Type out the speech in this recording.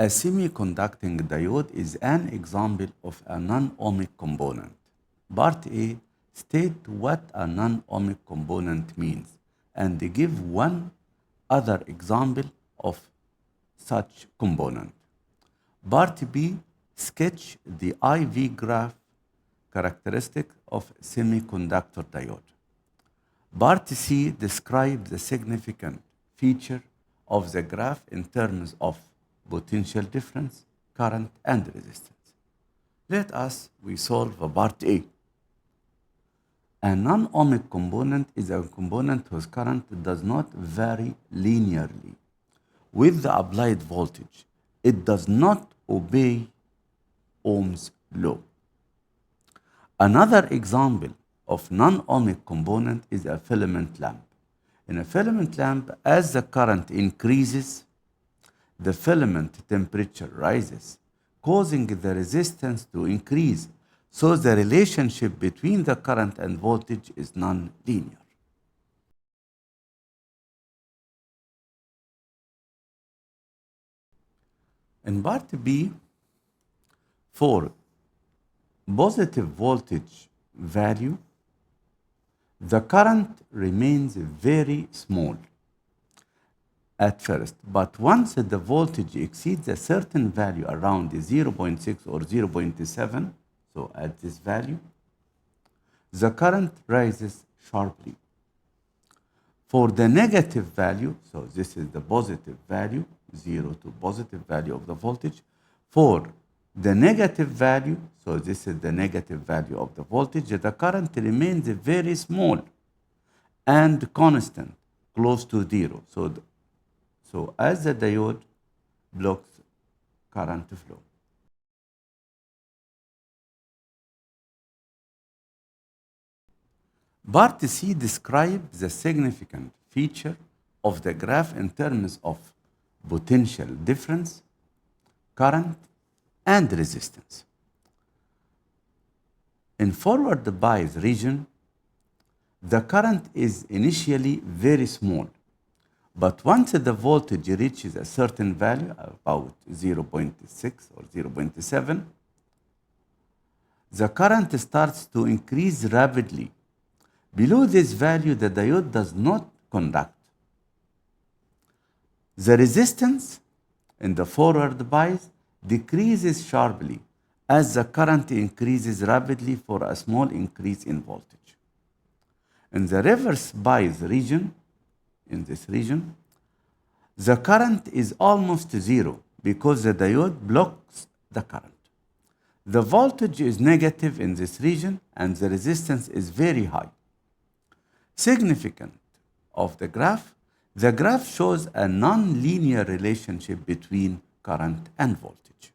A semiconducting diode is an example of a non-ohmic component. Part A, state what a non-ohmic component means and give one other example of such component. Part B, sketch the IV graph characteristic of semiconductor diode. Part C, describe the significant feature of the graph in terms of potential difference, current, and resistance. Let us solve part A. A non-ohmic component is a component whose current does not vary linearly with the applied voltage. It does not obey Ohm's law. Another example of non-ohmic component is a filament lamp. In a filament lamp, as the current increases, the filament temperature rises, causing the resistance to increase. So the relationship between the current and voltage is non-linear. In part B, for positive voltage value, the current remains very small at first, but once the voltage exceeds a certain value around 0.6 or 0.7, so at this value, the current rises sharply. For the negative value, so this is the positive value, 0 to positive value of the voltage. For the negative value, so this is the negative value of the voltage, the current remains very small and constant, close to 0. So as the diode blocks current flow. Part C describes the significant feature of the graph in terms of potential difference, current, and resistance. In forward bias region, the current is initially very small, but once the voltage reaches a certain value, about 0.6 or 0.7, the current starts to increase rapidly. Below this value, the diode does not conduct. The resistance in the forward bias decreases sharply as the current increases rapidly for a small increase in voltage. In the reverse bias region, in this region, the current is almost zero because the diode blocks the current. The voltage is negative in this region and the resistance is very high. Significant of the graph shows a non-linear relationship between current and voltage.